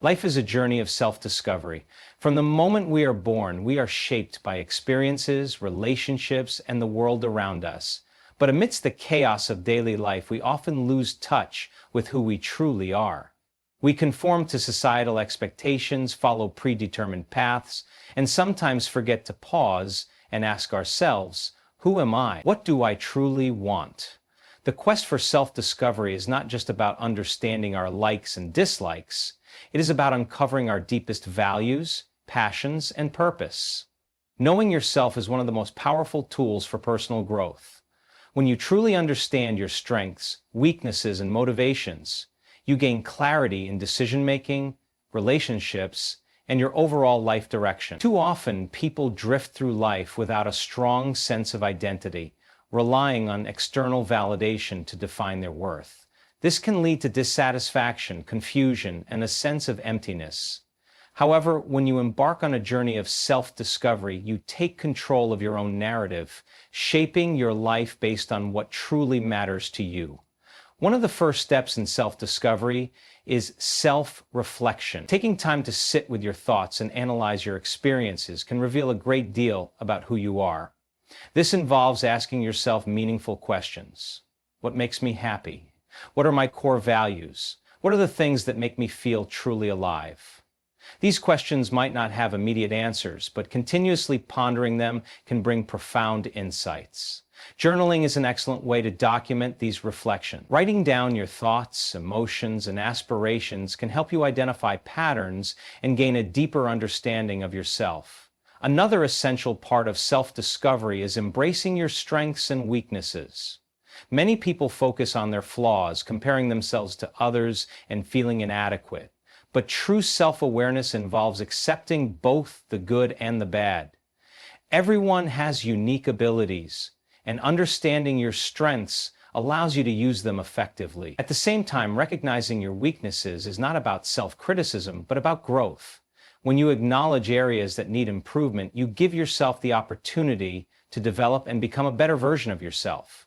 Life is a journey of self-discovery. From the moment we are born, we are shaped by experiences, relationships, and the world around us. But amidst the chaos of daily life, we often lose touch with who we truly are. We conform to societal expectations, follow predetermined paths, and sometimes forget to pause and ask ourselves, who am I? What do I truly want? The quest for self-discovery is not just about understanding our likes and dislikes. It is about uncovering our deepest values, passions, and purpose. Knowing yourself is one of the most powerful tools for personal growth. When you truly understand your strengths, weaknesses, and motivations, you gain clarity in decision-making, relationships, and your overall life direction. Too often, people drift through life without a strong sense of identity, relying on external validation to define their worth. This can lead to dissatisfaction, confusion, and a sense of emptiness. However, when you embark on a journey of self-discovery, you take control of your own narrative, shaping your life based on what truly matters to you. One of the first steps in self-discovery is self-reflection. Taking time to sit with your thoughts and analyze your experiences can reveal a great deal about who you are. This involves asking yourself meaningful questions. What makes me happy? What are my core values? What are the things that make me feel truly alive? These questions might not have immediate answers, but continuously pondering them can bring profound insights. Journaling is an excellent way to document these reflections. Writing down your thoughts, emotions, and aspirations can help you identify patterns and gain a deeper understanding of yourself. Another essential part of self-discovery is embracing your strengths and weaknesses. Many people focus on their flaws, comparing themselves to others and feeling inadequate. But true self-awareness involves accepting both the good and the bad. Everyone has unique abilities, and understanding your strengths allows you to use them effectively. At the same time, recognizing your weaknesses is not about self-criticism, but about growth. When you acknowledge areas that need improvement, you give yourself the opportunity to develop and become a better version of yourself.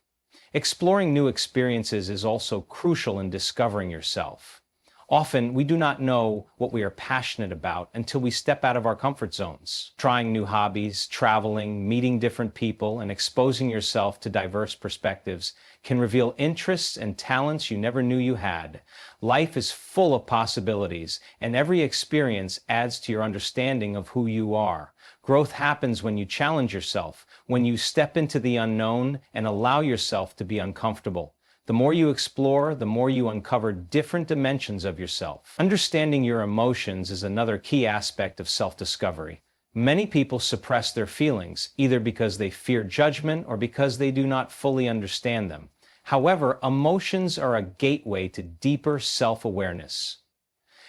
Exploring new experiences is also crucial in discovering yourself. Often, we do not know what we are passionate about until we step out of our comfort zones. Trying new hobbies, traveling, meeting different people, and exposing yourself to diverse perspectives can reveal interests and talents you never knew you had. Life is full of possibilities, and every experience adds to your understanding of who you are. Growth happens when you challenge yourself, when you step into the unknown and allow yourself to be uncomfortable. The more you explore, the more you uncover different dimensions of yourself. Understanding your emotions is another key aspect of self-discovery. Many people suppress their feelings, either because they fear judgment or because they do not fully understand them. However, emotions are a gateway to deeper self-awareness.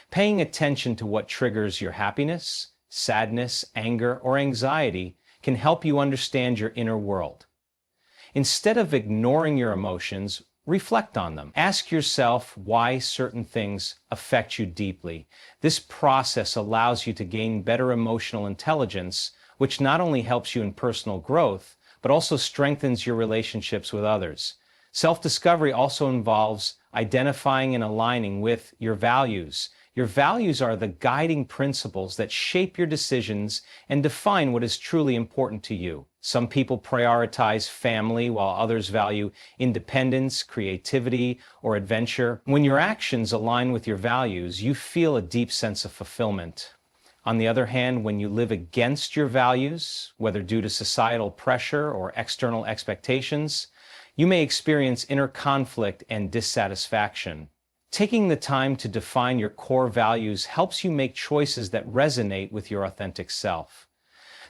Paying attention to what triggers your happiness, sadness, anger, or anxiety can help you understand your inner world. Instead of ignoring your emotions, reflect on them. Ask yourself why certain things affect you deeply. This process allows you to gain better emotional intelligence, which not only helps you in personal growth, but also strengthens your relationships with others. Self-discovery also involves identifying and aligning with your values. Your values are the guiding principles that shape your decisions and define what is truly important to you. Some people prioritize family while others value independence, creativity, or adventure. When your actions align with your values, you feel a deep sense of fulfillment. On the other hand, when you live against your values, whether due to societal pressure or external expectations, you may experience inner conflict and dissatisfaction. Taking the time to define your core values helps you make choices that resonate with your authentic self.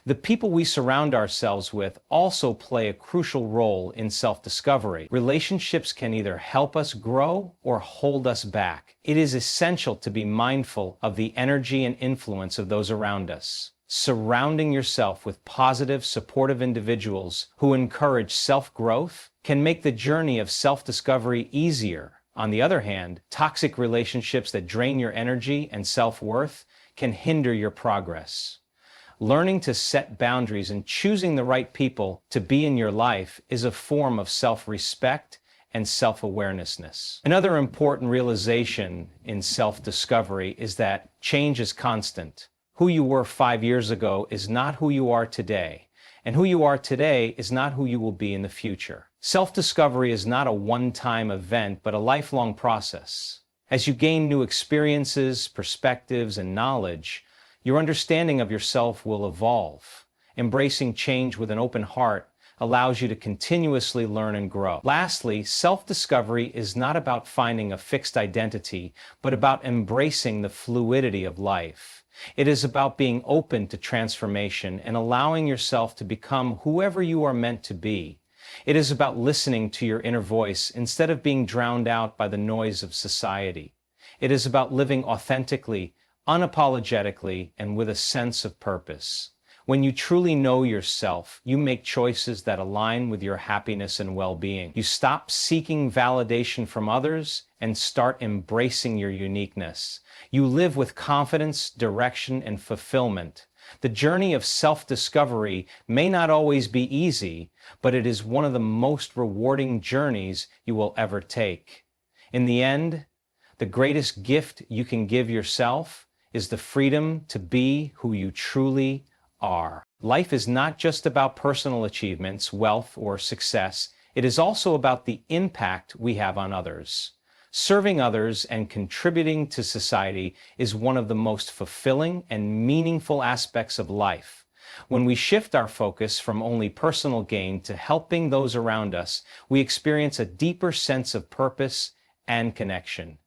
The people we surround ourselves with also play a crucial role in self-discovery. Relationships can either help us grow or hold us back. It is essential to be mindful of the energy and influence of those around us. Surrounding yourself with positive, supportive individuals who encourage self-growth can make the journey of self-discovery easier. On the other hand, toxic relationships that drain your energy and self-worth can hinder your progress. Learning to set boundaries and choosing the right people to be in your life is a form of self-respect and self-awarenessness. Another important realization in self-discovery is that change is constant. Who you were 5 years ago is not who you are today, and who you are today is not who you will be in the future. Self-discovery is not a one-time event, but a lifelong process. As you gain new experiences, perspectives, and knowledge, your understanding of yourself will evolve. Embracing change with an open heart allows you to continuously learn and grow. Lastly, self-discovery is not about finding a fixed identity, but about embracing the fluidity of life. It is about being open to transformation and allowing yourself to become whoever you are meant to be. It is about listening to your inner voice instead of being drowned out by the noise of society. It is about living authentically, unapologetically, and with a sense of purpose. When you truly know yourself, you make choices that align with your happiness and well-being. You stop seeking validation from others and start embracing your uniqueness. You live with confidence, direction, and fulfillment. The journey of self-discovery may not always be easy, but it is one of the most rewarding journeys you will ever take. In the end, the greatest gift you can give yourself is the freedom to be who you truly are. Life is not just about personal achievements, wealth, or success. It is also about the impact we have on others. Serving others and contributing to society is one of the most fulfilling and meaningful aspects of life. When we shift our focus from only personal gain to helping those around us, we experience a deeper sense of purpose and connection.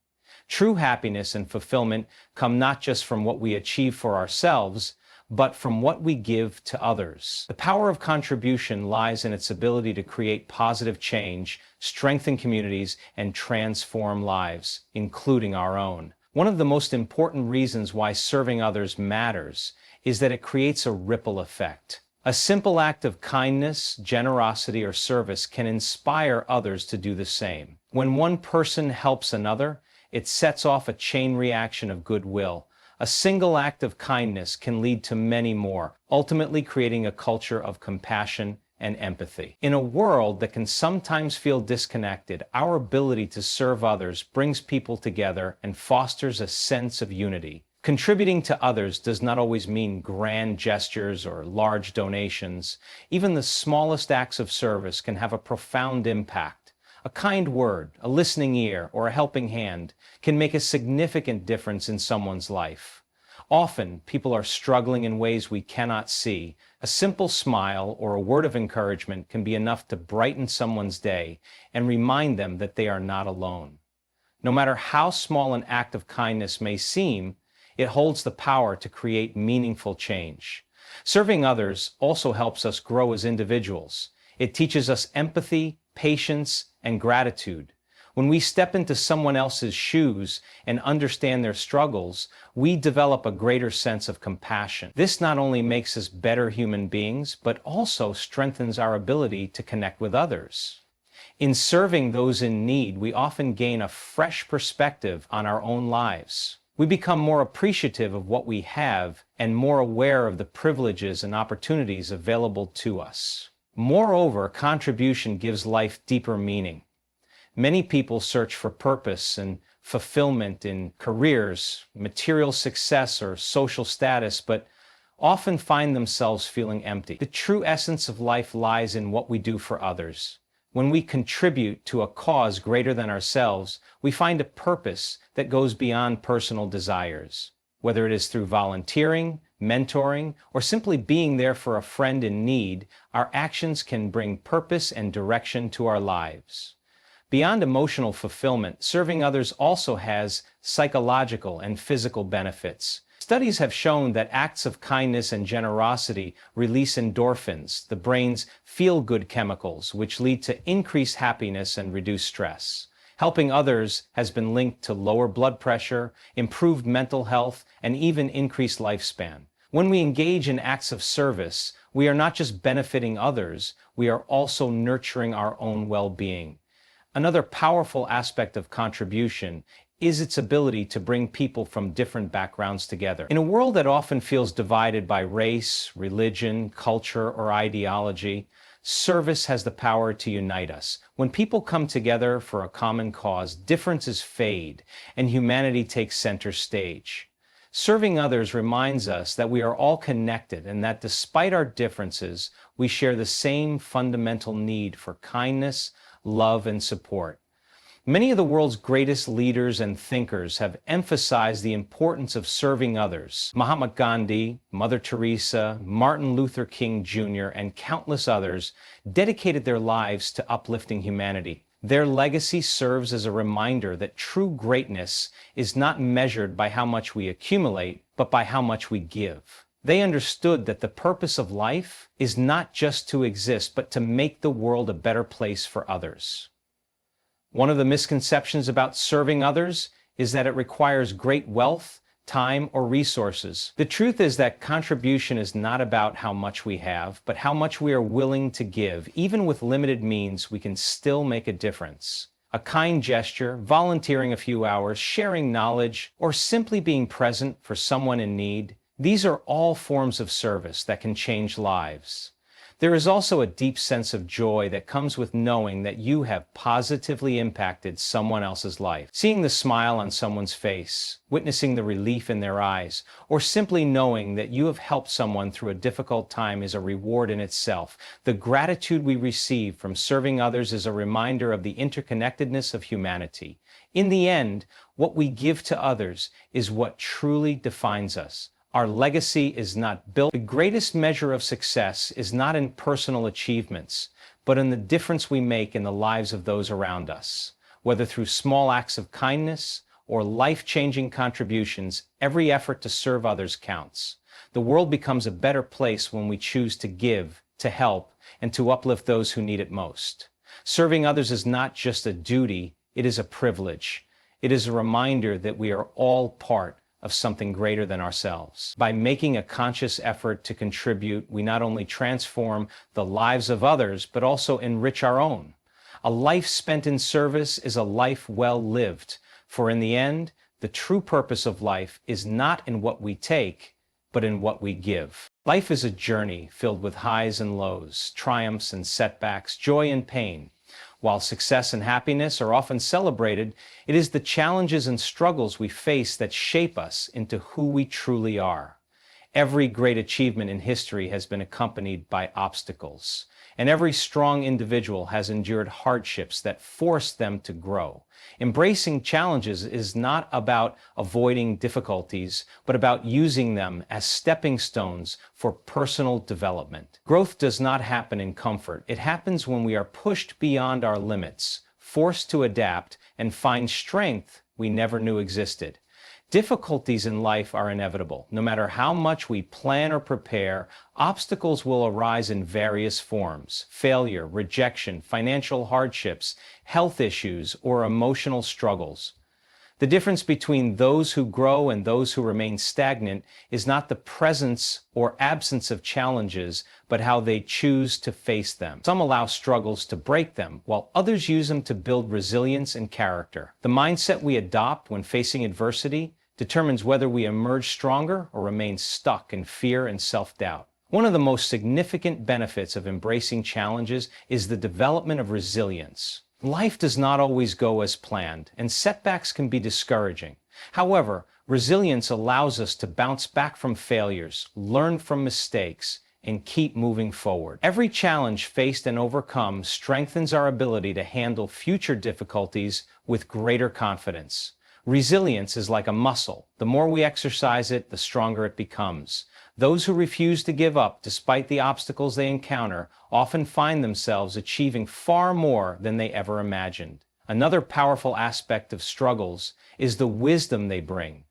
True happiness and fulfillment come not just from what we achieve for ourselves, but from what we give to others. The power of contribution lies in its ability to create positive change, strengthen communities, and transform lives, including our own. One of the most important reasons why serving others matters is that it creates a ripple effect. A simple act of kindness, generosity, or service can inspire others to do the same. When one person helps another, it sets off a chain reaction of goodwill. A single act of kindness can lead to many more, ultimately creating a culture of compassion and empathy. In a world that can sometimes feel disconnected, our ability to serve others brings people together and fosters a sense of unity. Contributing to others does not always mean grand gestures or large donations. Even the smallest acts of service can have a profound impact. A kind word, a listening ear, or a helping hand can make a significant difference in someone's life. Often, people are struggling in ways we cannot see. A simple smile or a word of encouragement can be enough to brighten someone's day and remind them that they are not alone. No matter how small an act of kindness may seem, it holds the power to create meaningful change. Serving others also helps us grow as individuals. It teaches us empathy, patience, and gratitude. When we step into someone else's shoes and understand their struggles, we develop a greater sense of compassion. This not only makes us better human beings, but also strengthens our ability to connect with others. In serving those in need, we often gain a fresh perspective on our own lives. We become more appreciative of what we have and more aware of the privileges and opportunities available to us. Moreover, contribution gives life deeper meaning. Many people search for purpose and fulfillment in careers, material success, or social status, but often find themselves feeling empty. The true essence of life lies in what we do for others. When we contribute to a cause greater than ourselves, we find a purpose that goes beyond personal desires. Whether it is through volunteering, mentoring, or simply being there for a friend in need, our actions can bring purpose and direction to our lives. Beyond emotional fulfillment, serving others also has psychological and physical benefits. Studies have shown that acts of kindness and generosity release endorphins, the brain's feel-good chemicals, which lead to increased happiness and reduced stress. Helping others has been linked to lower blood pressure, improved mental health, and even increased lifespan. When we engage in acts of service, we are not just benefiting others, we are also nurturing our own well-being. Another powerful aspect of contribution is its ability to bring people from different backgrounds together. In a world that often feels divided by race, religion, culture, or ideology, Service has the power to unite us. When people come together for a common cause, differences fade and humanity takes center stage. Serving others reminds us that we are all connected and that despite our differences, we share the same fundamental need for kindness, love, and support. Many of the world's greatest leaders and thinkers have emphasized the importance of serving others. Mahatma Gandhi, Mother Teresa, Martin Luther King Jr., and countless others dedicated their lives to uplifting humanity. Their legacy serves as a reminder that true greatness is not measured by how much we accumulate, but by how much we give. They understood that the purpose of life is not just to exist, but to make the world a better place for others. One of the misconceptions about serving others is that it requires great wealth, time, or resources. The truth is that contribution is not about how much we have, but how much we are willing to give. Even with limited means, we can still make a difference. A kind gesture, volunteering a few hours, sharing knowledge, or simply being present for someone in need, these are all forms of service that can change lives. There is also a deep sense of joy that comes with knowing that you have positively impacted someone else's life. Seeing the smile on someone's face, witnessing the relief in their eyes, or simply knowing that you have helped someone through a difficult time is a reward in itself. The gratitude we receive from serving others is a reminder of the interconnectedness of humanity. In the end, what we give to others is what truly defines us. Our legacy is not built. The greatest measure of success is not in personal achievements, but in the difference we make in the lives of those around us. Whether through small acts of kindness or life-changing contributions, every effort to serve others counts. The world becomes a better place when we choose to give, to help, and to uplift those who need it most. Serving others is not just a duty, it is a privilege. It is a reminder that we are all part of something greater than ourselves. By making a conscious effort to contribute, we not only transform the lives of others, but also enrich our own. A life spent in service is a life well lived, for in the end, the true purpose of life is not in what we take, but in what we give. Life is a journey filled with highs and lows, triumphs and setbacks, joy and pain. While success and happiness are often celebrated, it is the challenges and struggles we face that shape us into who we truly are. Every great achievement in history has been accompanied by obstacles, and every strong individual has endured hardships that forced them to grow. Embracing challenges is not about avoiding difficulties, but about using them as stepping stones for personal development. Growth does not happen in comfort. It happens when we are pushed beyond our limits, forced to adapt, and find strength we never knew existed. Difficulties in life are inevitable. No matter how much we plan or prepare, obstacles will arise in various forms: failure, rejection, financial hardships, health issues, or emotional struggles. The difference between those who grow and those who remain stagnant is not the presence or absence of challenges, but how they choose to face them. Some allow struggles to break them, while others use them to build resilience and character. The mindset we adopt when facing adversity determines whether we emerge stronger or remain stuck in fear and self-doubt. One of the most significant benefits of embracing challenges is the development of resilience. Life does not always go as planned, and setbacks can be discouraging. However, resilience allows us to bounce back from failures, learn from mistakes, and keep moving forward. Every challenge faced and overcome strengthens our ability to handle future difficulties with greater confidence. Resilience is like a muscle. The more we exercise it, the stronger it becomes. Those who refuse to give up despite the obstacles they encounter often find themselves achieving far more than they ever imagined. Another powerful aspect of struggles is the wisdom they bring.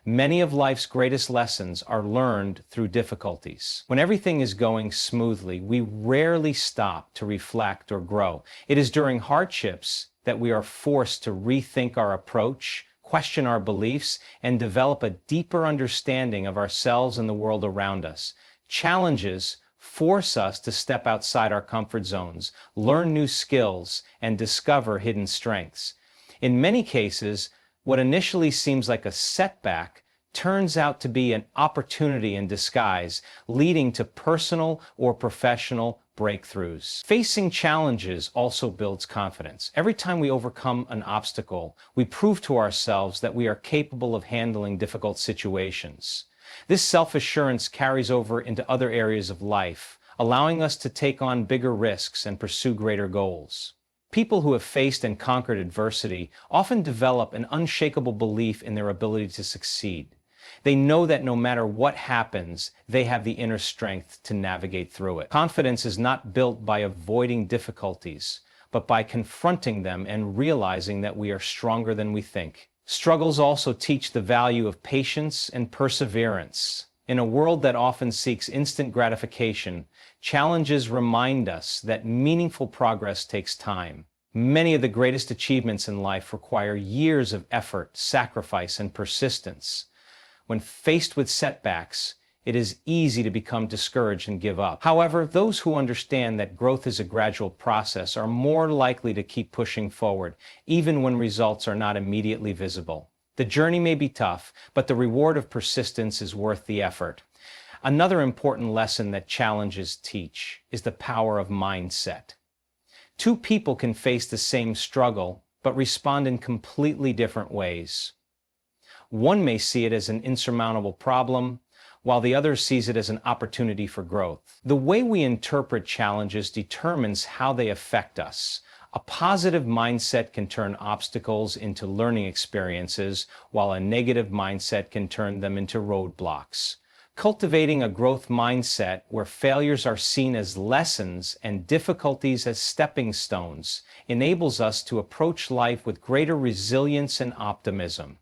Many of life's greatest lessons are learned through difficulties. When everything is going smoothly, we rarely stop to reflect or grow. It is during hardships that we are forced to rethink our approach, question our beliefs, and develop a deeper understanding of ourselves and the world around us. Challenges force us to step outside our comfort zones, learn new skills, and discover hidden strengths. In many cases, what initially seems like a setback turns out to be an opportunity in disguise, leading to personal or professional breakthroughs. Facing challenges also builds confidence. Every time we overcome an obstacle, we prove to ourselves that we are capable of handling difficult situations. This self-assurance carries over into other areas of life, allowing us to take on bigger risks and pursue greater goals. People who have faced and conquered adversity often develop an unshakable belief in their ability to succeed. They know that no matter what happens, they have the inner strength to navigate through it. Confidence is not built by avoiding difficulties, but by confronting them and realizing that we are stronger than we think. Struggles also teach the value of patience and perseverance. In a world that often seeks instant gratification, challenges remind us that meaningful progress takes time. Many of the greatest achievements in life require years of effort, sacrifice, and persistence. When faced with setbacks, it is easy to become discouraged and give up. However, those who understand that growth is a gradual process are more likely to keep pushing forward, even when results are not immediately visible. The journey may be tough, but the reward of persistence is worth the effort. Another important lesson that challenges teach is the power of mindset. Two people can face the same struggle, but respond in completely different ways. One may see it as an insurmountable problem, while the other sees it as an opportunity for growth. The way we interpret challenges determines how they affect us. A positive mindset can turn obstacles into learning experiences, while a negative mindset can turn them into roadblocks. Cultivating a growth mindset where failures are seen as lessons and difficulties as stepping stones enables us to approach life with greater resilience and optimism.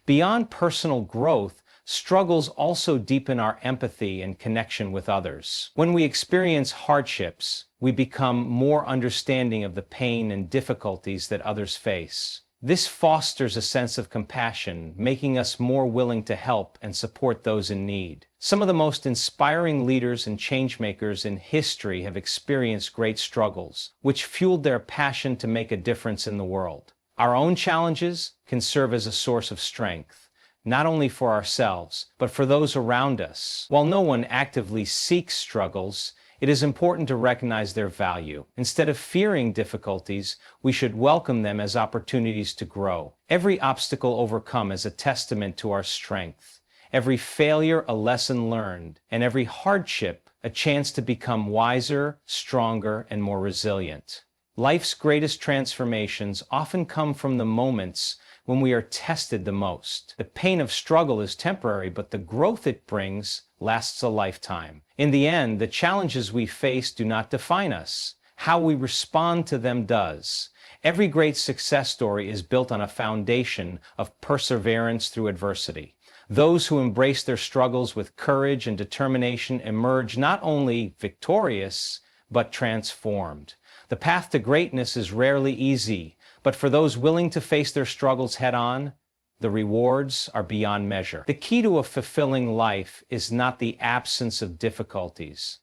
Beyond personal growth, struggles also deepen our empathy and connection with others. When we experience hardships, we become more understanding of the pain and difficulties that others face. This fosters a sense of compassion, making us more willing to help and support those in need. Some of the most inspiring leaders and changemakers in history have experienced great struggles, which fueled their passion to make a difference in the world. Our own challenges can serve as a source of strength, not only for ourselves, but for those around us. While no one actively seeks struggles, it is important to recognize their value. Instead of fearing difficulties, we should welcome them as opportunities to grow. Every obstacle overcome is a testament to our strength. Every failure a lesson learned, and every hardship a chance to become wiser, stronger, and more resilient. Life's greatest transformations often come from the moments when we are tested the most. The pain of struggle is temporary, but the growth it brings lasts a lifetime. In the end, the challenges we face do not define us. How we respond to them does. Every great success story is built on a foundation of perseverance through adversity. Those who embrace their struggles with courage and determination emerge not only victorious, but transformed. The path to greatness is rarely easy, but for those willing to face their struggles head-on, the rewards are beyond measure. The key to a fulfilling life is not the absence of difficulties,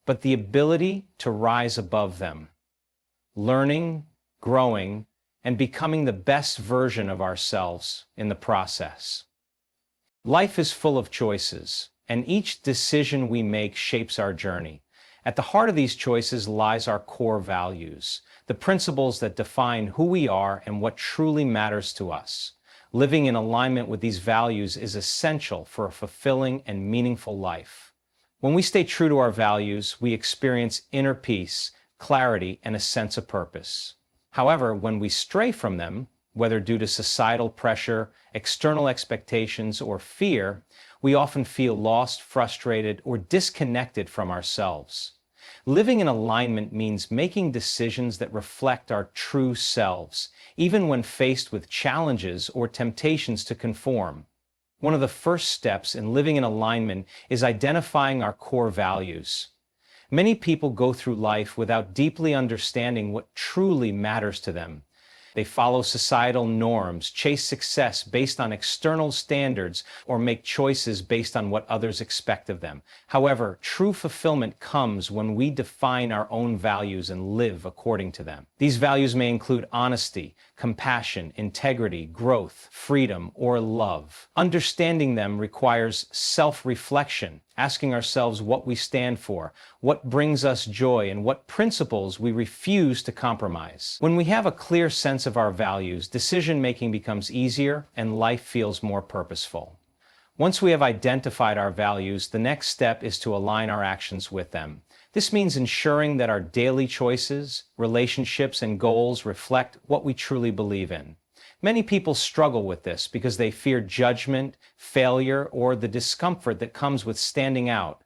but the ability to rise above them, learning, growing, and becoming the best version of ourselves in the process. Life is full of choices, and each decision we make shapes our journey. At the heart of these choices lies our core values, the principles that define who we are and what truly matters to us. Living in alignment with these values is essential for a fulfilling and meaningful life. When we stay true to our values, we experience inner peace, clarity, and a sense of purpose. However, when we stray from them, whether due to societal pressure, external expectations, or fear, we often feel lost, frustrated, or disconnected from ourselves. Living in alignment means making decisions that reflect our true selves, even when faced with challenges or temptations to conform. One of the first steps in living in alignment is identifying our core values. Many people go through life without deeply understanding what truly matters to them. They follow societal norms, chase success based on external standards, or make choices based on what others expect of them. However, true fulfillment comes when we define our own values and live according to them. These values may include honesty, compassion, integrity, growth, freedom, or love. Understanding them requires self-reflection, asking ourselves what we stand for, what brings us joy, and what principles we refuse to compromise. When we have a clear sense of our values, decision-making becomes easier and life feels more purposeful. Once we have identified our values, the next step is to align our actions with them. This means ensuring that our daily choices, relationships, and goals reflect what we truly believe in. Many people struggle with this because they fear judgment, failure, or the discomfort that comes with standing out.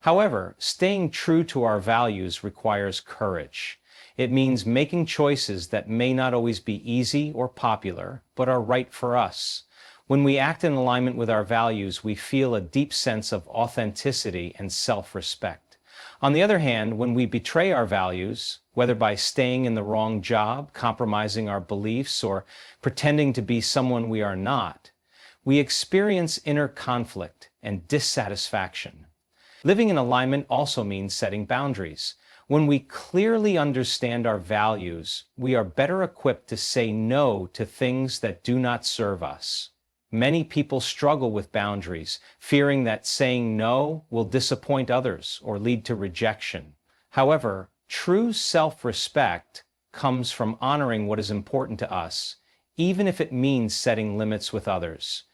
However, staying true to our values requires courage. It means making choices that may not always be easy or popular, but are right for us. When we act in alignment with our values, we feel a deep sense of authenticity and self-respect. On the other hand, when we betray our values, whether by staying in the wrong job, compromising our beliefs, or pretending to be someone we are not, we experience inner conflict and dissatisfaction. Living in alignment also means setting boundaries. When we clearly understand our values, we are better equipped to say no to things that do not serve us. Many people struggle with boundaries, fearing that saying no will disappoint others or lead to rejection. However, true self-respect comes from honoring what is important to us, even if it means setting limits with others.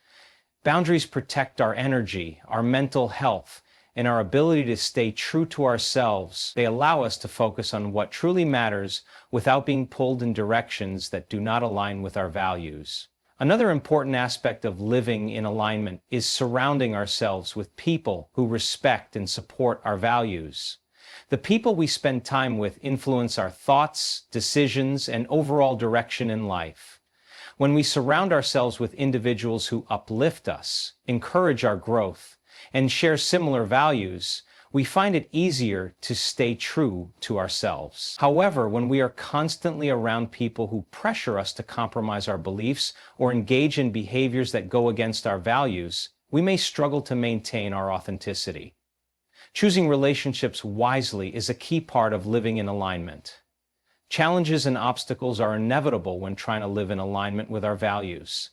Boundaries protect our energy, our mental health, and our ability to stay true to ourselves. They allow us to focus on what truly matters without being pulled in directions that do not align with our values. Another important aspect of living in alignment is surrounding ourselves with people who respect and support our values. The people we spend time with influence our thoughts, decisions, and overall direction in life. When we surround ourselves with individuals who uplift us, encourage our growth, and share similar values, we find it easier to stay true to ourselves. However, when we are constantly around people who pressure us to compromise our beliefs or engage in behaviors that go against our values, we may struggle to maintain our authenticity. Choosing relationships wisely is a key part of living in alignment. Challenges and obstacles are inevitable when trying to live in alignment with our values.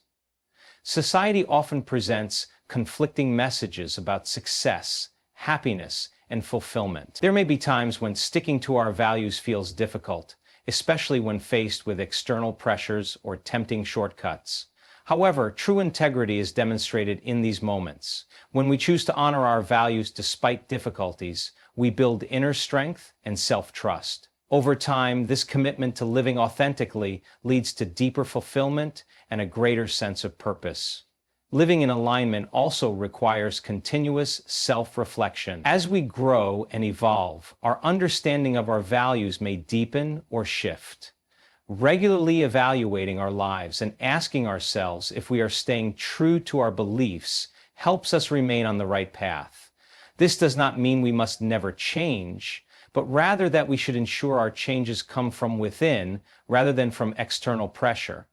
Society often presents conflicting messages about success, happiness, and fulfillment. There may be times when sticking to our values feels difficult, especially when faced with external pressures or tempting shortcuts. However, true integrity is demonstrated in these moments. When we choose to honor our values despite difficulties, we build inner strength and self-trust. Over time, this commitment to living authentically leads to deeper fulfillment and a greater sense of purpose. Living in alignment also requires continuous self-reflection. As we grow and evolve, our understanding of our values may deepen or shift. Regularly evaluating our lives and asking ourselves if we are staying true to our beliefs helps us remain on the right path. This does not mean we must never change, but rather that we should ensure our changes come from within rather than from external pressure.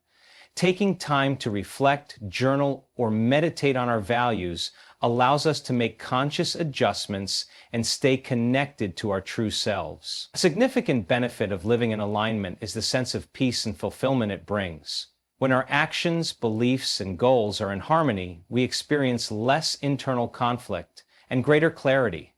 Taking time to reflect, journal, or meditate on our values allows us to make conscious adjustments and stay connected to our true selves. A significant benefit of living in alignment is the sense of peace and fulfillment it brings. When our actions, beliefs, and goals are in harmony, we experience less internal conflict and greater clarity.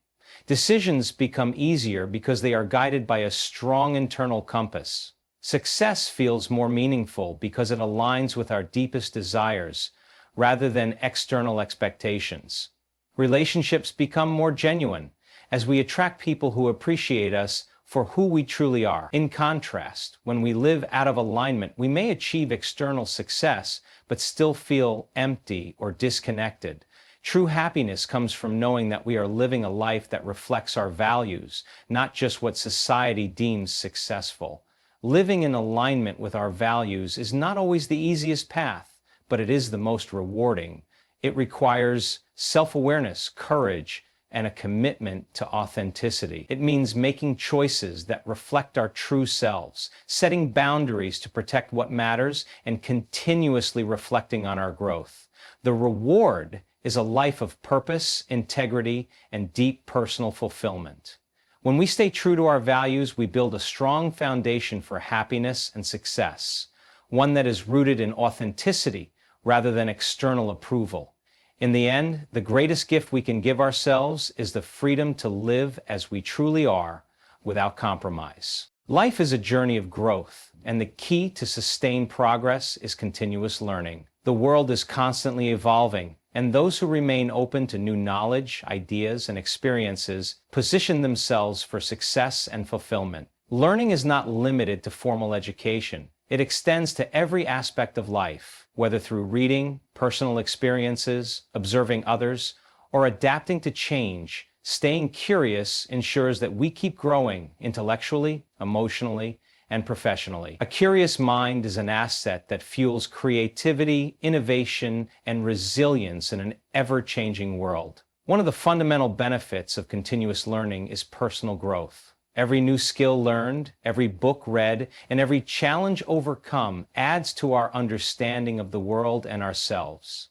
Decisions become easier because they are guided by a strong internal compass. Success feels more meaningful because it aligns with our deepest desires rather than external expectations. Relationships become more genuine as we attract people who appreciate us for who we truly are. In contrast, when we live out of alignment, we may achieve external success but still feel empty or disconnected. True happiness comes from knowing that we are living a life that reflects our values, not just what society deems successful. Living in alignment with our values is not always the easiest path, but it is the most rewarding. It requires self-awareness, courage, and a commitment to authenticity. It means making choices that reflect our true selves, setting boundaries to protect what matters, and continuously reflecting on our growth. The reward is a life of purpose, integrity, and deep personal fulfillment. When we stay true to our values, we build a strong foundation for happiness and success, one that is rooted in authenticity rather than external approval. In the end, the greatest gift we can give ourselves is the freedom to live as we truly are, without compromise. Life is a journey of growth, and the key to sustained progress is continuous learning. The world is constantly evolving, and those who remain open to new knowledge, ideas, and experiences position themselves for success and fulfillment. Learning is not limited to formal education. It extends to every aspect of life, whether through reading, personal experiences, observing others, or adapting to change. Staying curious ensures that we keep growing intellectually, emotionally, and professionally. A curious mind is an asset that fuels creativity, innovation, and resilience in an ever-changing world. One of the fundamental benefits of continuous learning is personal growth. Every new skill learned, every book read, and every challenge overcome adds to our understanding of the world and ourselves.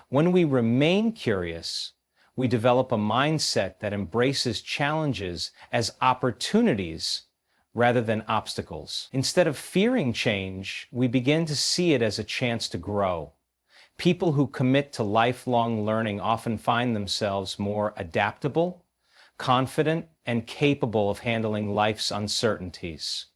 When we remain curious, we develop a mindset that embraces challenges as opportunities rather than obstacles. Instead of fearing change, we begin to see it as a chance to grow. People who commit to lifelong learning often find themselves more adaptable, confident, and capable of handling life's uncertainties.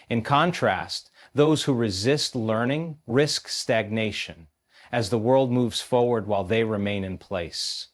In contrast, those who resist learning risk stagnation, as the world moves forward while they remain in place.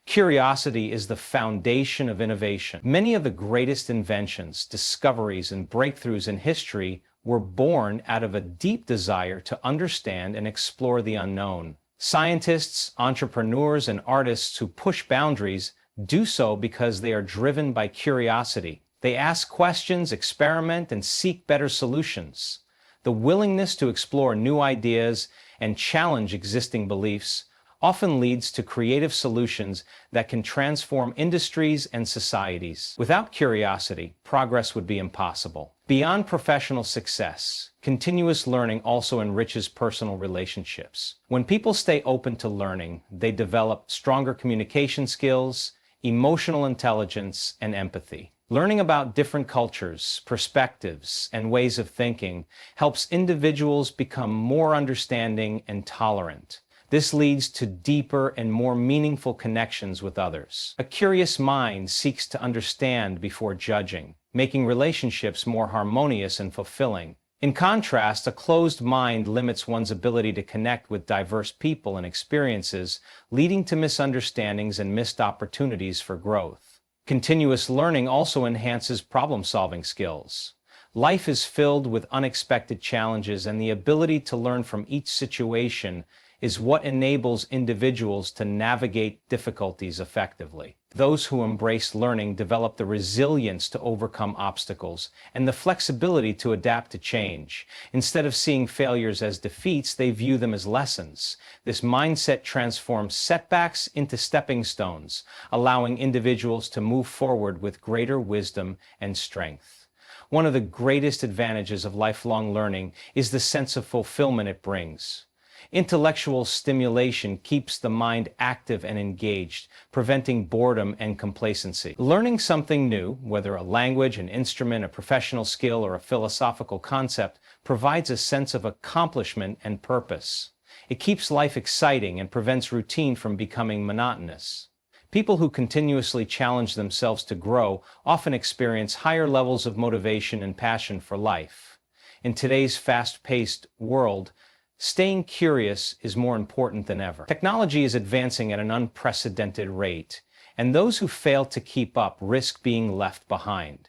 Curiosity is the foundation of innovation. Many of the greatest inventions, discoveries, and breakthroughs in history were born out of a deep desire to understand and explore the unknown. Scientists, entrepreneurs, and artists who push boundaries do so because they are driven by curiosity. They ask questions, experiment, and seek better solutions. The willingness to explore new ideas and challenge existing beliefs often leads to creative solutions that can transform industries and societies. Without curiosity, progress would be impossible. Beyond professional success, continuous learning also enriches personal relationships. When people stay open to learning, they develop stronger communication skills, emotional intelligence, and empathy. Learning about different cultures, perspectives, and ways of thinking helps individuals become more understanding and tolerant. This leads to deeper and more meaningful connections with others. A curious mind seeks to understand before judging, making relationships more harmonious and fulfilling. In contrast, a closed mind limits one's ability to connect with diverse people and experiences, leading to misunderstandings and missed opportunities for growth. Continuous learning also enhances problem-solving skills. Life is filled with unexpected challenges, and the ability to learn from each situation is what enables individuals to navigate difficulties effectively. Those who embrace learning develop the resilience to overcome obstacles and the flexibility to adapt to change. Instead of seeing failures as defeats, they view them as lessons. This mindset transforms setbacks into stepping stones, allowing individuals to move forward with greater wisdom and strength. One of the greatest advantages of lifelong learning is the sense of fulfillment it brings. Intellectual stimulation keeps the mind active and engaged, preventing boredom and complacency. Learning something new, whether a language, an instrument, a professional skill, or a philosophical concept, provides a sense of accomplishment and purpose. It keeps life exciting and prevents routine from becoming monotonous. People who continuously challenge themselves to grow often experience higher levels of motivation and passion for life. In today's fast-paced world, staying curious is more important than ever. Technology is advancing at an unprecedented rate, and those who fail to keep up risk being left behind.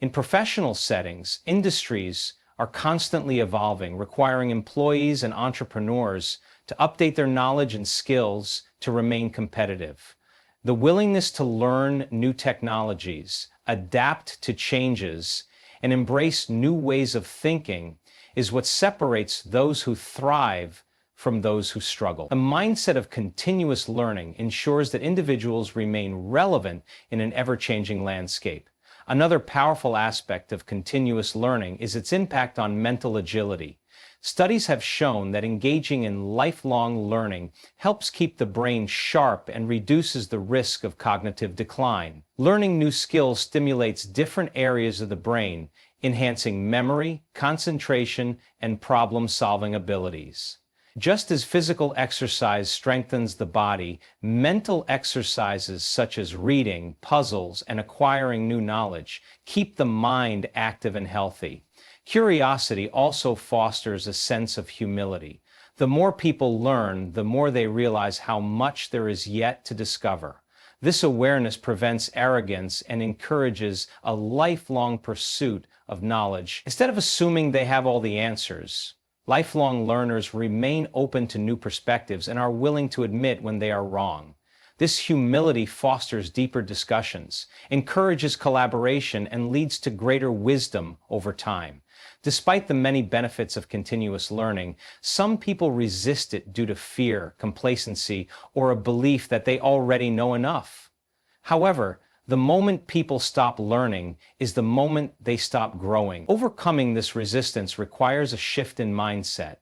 In professional settings, industries are constantly evolving, requiring employees and entrepreneurs to update their knowledge and skills to remain competitive. The willingness to learn new technologies, adapt to changes, and embrace new ways of thinking is what separates those who thrive from those who struggle. A mindset of continuous learning ensures that individuals remain relevant in an ever-changing landscape. Another powerful aspect of continuous learning is its impact on mental agility. Studies have shown that engaging in lifelong learning helps keep the brain sharp and reduces the risk of cognitive decline. Learning new skills stimulates different areas of the brain, enhancing memory, concentration, and problem-solving abilities. Just as physical exercise strengthens the body, mental exercises such as reading, puzzles, and acquiring new knowledge keep the mind active and healthy. Curiosity also fosters a sense of humility. The more people learn, the more they realize how much there is yet to discover. This awareness prevents arrogance and encourages a lifelong pursuit of knowledge. Instead of assuming they have all the answers, lifelong learners remain open to new perspectives and are willing to admit when they are wrong. This humility fosters deeper discussions, encourages collaboration, and leads to greater wisdom over time. Despite the many benefits of continuous learning, some people resist it due to fear, complacency, or a belief that they already know enough. However, the moment people stop learning is the moment they stop growing. Overcoming this resistance requires a shift in mindset,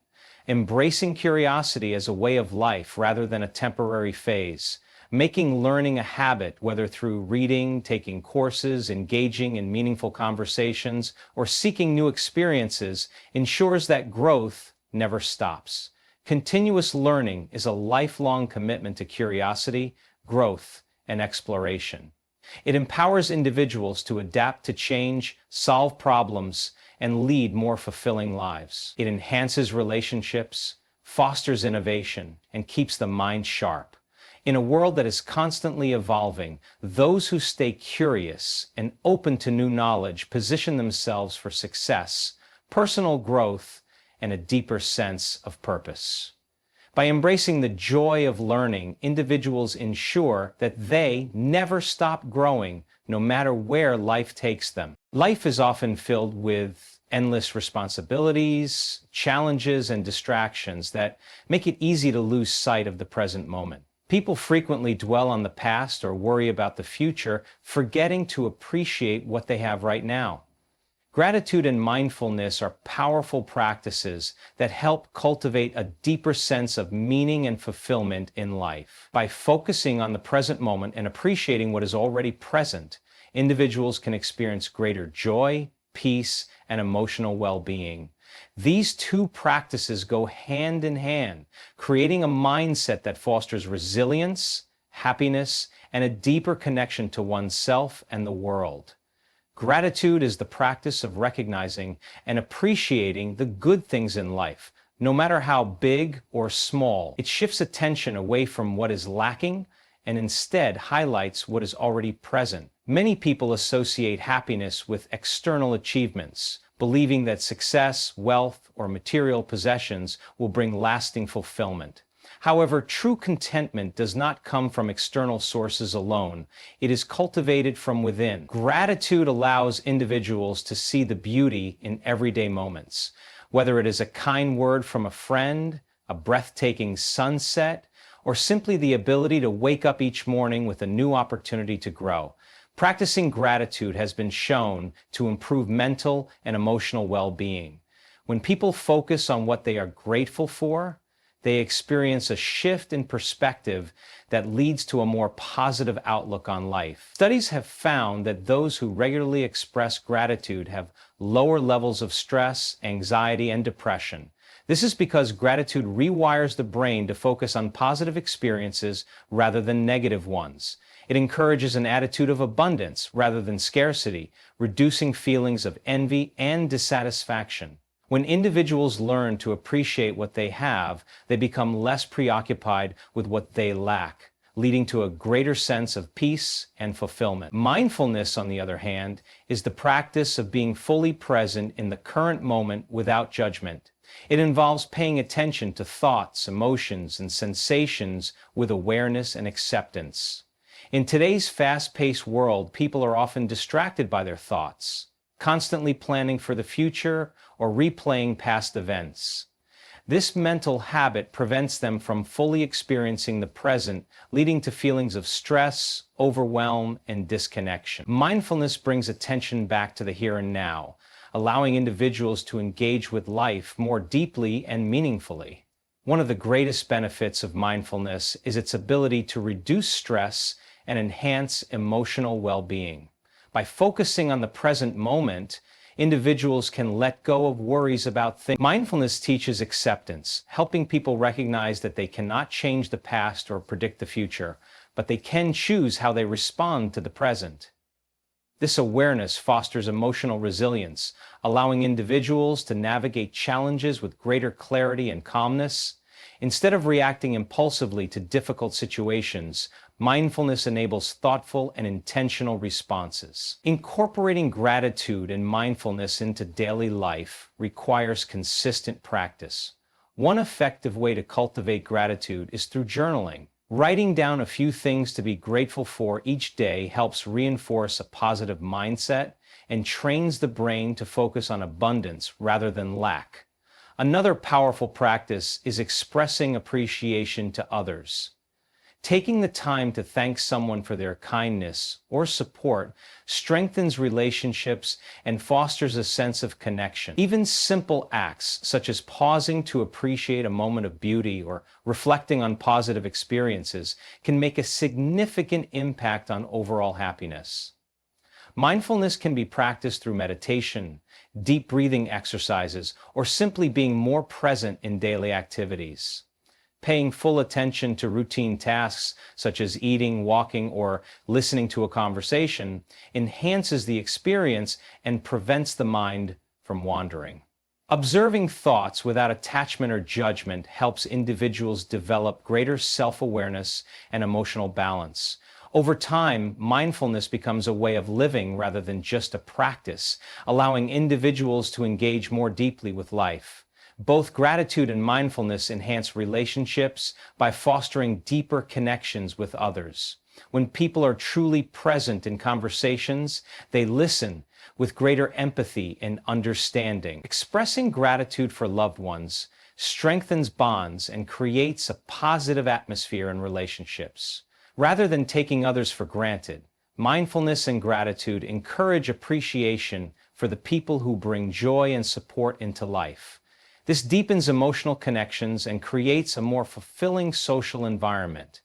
embracing curiosity as a way of life rather than a temporary phase. Making learning a habit, whether through reading, taking courses, engaging in meaningful conversations, or seeking new experiences, ensures that growth never stops. Continuous learning is a lifelong commitment to curiosity, growth, and exploration. It empowers individuals to adapt to change, solve problems, and lead more fulfilling lives. It enhances relationships, fosters innovation, and keeps the mind sharp. In a world that is constantly evolving, those who stay curious and open to new knowledge position themselves for success, personal growth, and a deeper sense of purpose. By embracing the joy of learning, individuals ensure that they never stop growing, no matter where life takes them. Life is often filled with endless responsibilities, challenges, and distractions that make it easy to lose sight of the present moment. People frequently dwell on the past or worry about the future, forgetting to appreciate what they have right now. Gratitude and mindfulness are powerful practices that help cultivate a deeper sense of meaning and fulfillment in life. By focusing on the present moment and appreciating what is already present, individuals can experience greater joy, peace, and emotional well-being. These two practices go hand in hand, creating a mindset that fosters resilience, happiness, and a deeper connection to oneself and the world. Gratitude is the practice of recognizing and appreciating the good things in life, no matter how big or small. It shifts attention away from what is lacking and instead highlights what is already present. Many people associate happiness with external achievements, believing that success, wealth, or material possessions will bring lasting fulfillment. However, true contentment does not come from external sources alone. It is cultivated from within. Gratitude allows individuals to see the beauty in everyday moments, whether it is a kind word from a friend, a breathtaking sunset, or simply the ability to wake up each morning with a new opportunity to grow. Practicing gratitude has been shown to improve mental and emotional well-being. When people focus on what they are grateful for, they experience a shift in perspective that leads to a more positive outlook on life. Studies have found that those who regularly express gratitude have lower levels of stress, anxiety, and depression. This is because gratitude rewires the brain to focus on positive experiences rather than negative ones. It encourages an attitude of abundance rather than scarcity, reducing feelings of envy and dissatisfaction. When individuals learn to appreciate what they have, they become less preoccupied with what they lack, leading to a greater sense of peace and fulfillment. Mindfulness, on the other hand, is the practice of being fully present in the current moment without judgment. It involves paying attention to thoughts, emotions, and sensations with awareness and acceptance. In today's fast-paced world, people are often distracted by their thoughts, constantly planning for the future or replaying past events. This mental habit prevents them from fully experiencing the present, leading to feelings of stress, overwhelm, and disconnection. Mindfulness brings attention back to the here and now, allowing individuals to engage with life more deeply and meaningfully. One of the greatest benefits of mindfulness is its ability to reduce stress and enhance emotional well-being. By focusing on the present moment, individuals can let go of worries about things. Mindfulness teaches acceptance, helping people recognize that they cannot change the past or predict the future, but they can choose how they respond to the present. This awareness fosters emotional resilience, allowing individuals to navigate challenges with greater clarity and calmness. Instead of reacting impulsively to difficult situations, mindfulness enables thoughtful and intentional responses. Incorporating gratitude and mindfulness into daily life requires consistent practice. One effective way to cultivate gratitude is through journaling. Writing down a few things to be grateful for each day helps reinforce a positive mindset and trains the brain to focus on abundance rather than lack. Another powerful practice is expressing appreciation to others. Taking the time to thank someone for their kindness or support strengthens relationships and fosters a sense of connection. Even simple acts, such as pausing to appreciate a moment of beauty or reflecting on positive experiences, can make a significant impact on overall happiness. Mindfulness can be practiced through meditation, deep breathing exercises, or simply being more present in daily activities. Paying full attention to routine tasks such as eating, walking, or listening to a conversation enhances the experience and prevents the mind from wandering. Observing thoughts without attachment or judgment helps individuals develop greater self-awareness and emotional balance. Over time, mindfulness becomes a way of living rather than just a practice, allowing individuals to engage more deeply with life. Both gratitude and mindfulness enhance relationships by fostering deeper connections with others. When people are truly present in conversations, they listen with greater empathy and understanding. Expressing gratitude for loved ones strengthens bonds and creates a positive atmosphere in relationships. Rather than taking others for granted, mindfulness and gratitude encourage appreciation for the people who bring joy and support into life. This deepens emotional connections and creates a more fulfilling social environment.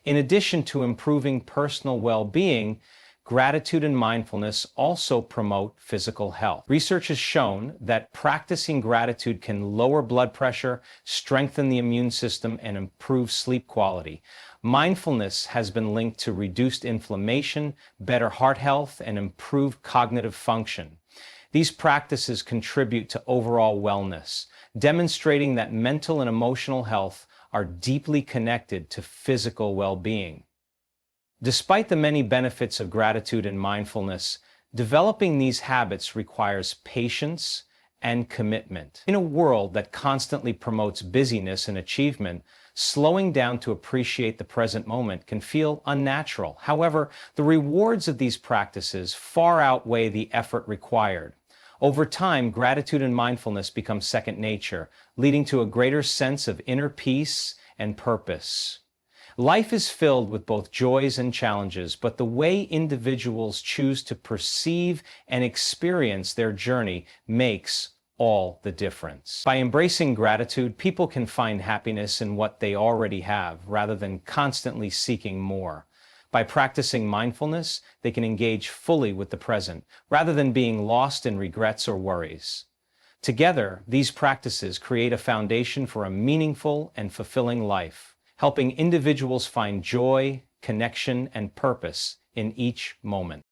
In addition to improving personal well-being, gratitude and mindfulness also promote physical health. Research has shown that practicing gratitude can lower blood pressure, strengthen the immune system, and improve sleep quality. Mindfulness has been linked to reduced inflammation, better heart health, and improved cognitive function. These practices contribute to overall wellness, demonstrating that mental and emotional health are deeply connected to physical well-being. Despite the many benefits of gratitude and mindfulness, developing these habits requires patience and commitment. In a world that constantly promotes busyness and achievement, slowing down to appreciate the present moment can feel unnatural. However, the rewards of these practices far outweigh the effort required. Over time, gratitude and mindfulness become second nature, leading to a greater sense of inner peace and purpose. Life is filled with both joys and challenges, but the way individuals choose to perceive and experience their journey makes all the difference. By embracing gratitude, people can find happiness in what they already have, rather than constantly seeking more. By practicing mindfulness, they can engage fully with the present, rather than being lost in regrets or worries. Together, these practices create a foundation for a meaningful and fulfilling life, helping individuals find joy, connection, and purpose in each moment.